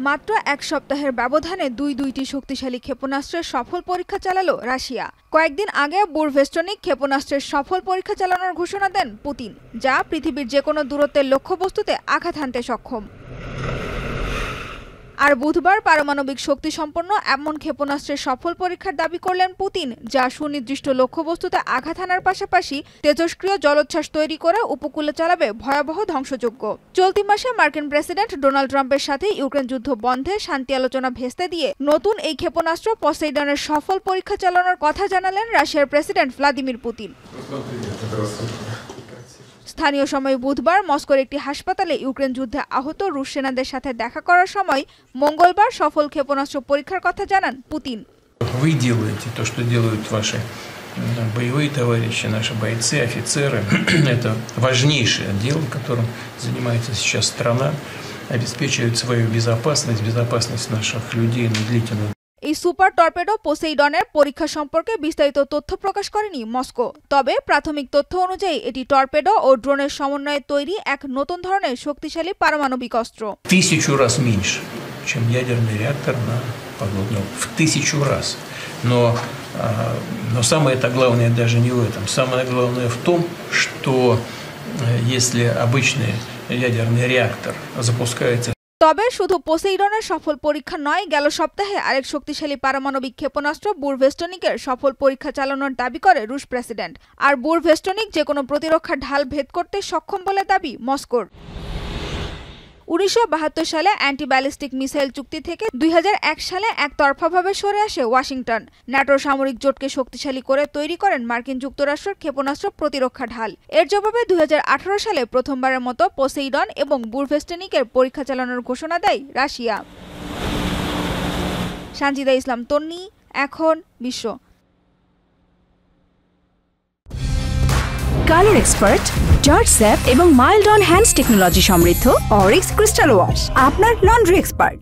মাত্র এক সপ্তাহের ব্যবধানে দুইটি শক্তিশালী ক্ষেপণাস্ত্রের সফল পরীক্ষা চালালো রাশিয়া। কয়েকদিন আগে বুরভেস্টনিক ক্ষেপণাস্ত্রের সফল পরীক্ষা চালানোর ঘোষণা দেন পুতিন, যা পৃথিবীর যেকোনো দূরত্বের লক্ষ্যবস্তুতে আঘাত হানতে সক্ষম। আর বুধবার পারমাণবিক শক্তি সম্পন্ন এমন ক্ষেপণাস্ত্রের সফল পরীক্ষার দাবি করলেন পুতিন, যা সুনির্দিষ্ট লক্ষ্যবস্তুতে আঘাত হানার পাশাপাশি তেজস্ক্রিয় জলোচ্ছ্বাস তৈরি করে উপকূলে চালাবে ভয়াবহ ধ্বংসযজ্ঞ। চলতি মাসে মার্কিন প্রেসিডেন্ট ডোনাল্ড ট্রাম্পের সাথে ইউক্রেন যুদ্ধ বন্ধে শান্তি আলোচনা ভেস্তে দিয়ে নতুন এই ক্ষেপণাস্ত্র পসেইডনের সফল পরীক্ষা চালানোর কথা জানালেন রাশিয়ার প্রেসিডেন্ট ভ্লাদিমির পুতিন। স্থানীয় সময় বুধবার মস্কোর একটি হাসপাতালে ইউক্রেন যুদ্ধে আহত রুশ সেনাদের সাথে দেখা করার সময় মঙ্গলবার সফল ক্ষেপণাস্ত্র পরীক্ষার কথা জানান পুতিন। Вы делаете то, что делают ваши боевые товарищи, наши бойцы, офицеры. Это важнейшее дело, которым занимается сейчас страна, обеспечивает свою безопасность наших людей на длительную. এই সুপার টর্পেডো পোসেইডনের পরীক্ষা সম্পর্কে বিস্তারিত তথ্য প্রকাশ করেনি মস্কো। তবে প্রাথমিক তথ্য অনুযায়ী এটি টর্পেডো ও ড্রোনের সমন্বয়ে তৈরি এক নতুন ধরনের শক্তিশালী পারমাণবিক অস্ত্র। 1000 раз меньше, чем ядерный реактор на подводном. В 1000 раз. Но самое-то главное даже не в этом. Самое главное в том, что если обычный ядерный реактор запускается. তবে শুধু পোসেইডনের সফল পরীক্ষা নয়, গেল সপ্তাহে আরেক শক্তিশালী পারমাণবিক ক্ষেপণাস্ত্র বুরভেস্টনিকের সফল পরীক্ষা চালানোর দাবি করে রুশ প্রেসিডেন্ট। আর বুরভেস্টনিক যেকোনো প্রতিরক্ষা ঢাল ভেদ করতে সক্ষম বলে দাবি মস্কোর। 1972 সালে অ্যান্টি ব্যালিস্টিক মিসাইল চুক্তি থেকে 2001 সালে একতরফাভাবে সরে আসে ওয়াশিংটন। ন্যাটোর সামরিক জোটকে শক্তিশালী করে তৈরি করেন মার্কিন যুক্তরাষ্ট্রের ক্ষেপণাস্ত্র প্রতিরক্ষা ঢাল। এর জবাবে 2018 সালে প্রথমবারের মতো পোসেইডন এবং বুরভেস্টনিকের পরীক্ষা চালানোর ঘোষণা দেয় রাশিয়া। সানজিদা ইসলাম তন্নি, এখন বিশ্ব। কালার এক্সপার্ট, জর্জ স্যাপ এবং মাইল্ড অন হ্যান্ডস টেকনোলজি সমৃদ্ধ অরিক্স ক্রিস্টাল ওয়াশ আপনার লন্ড্রি এক্সপার্ট।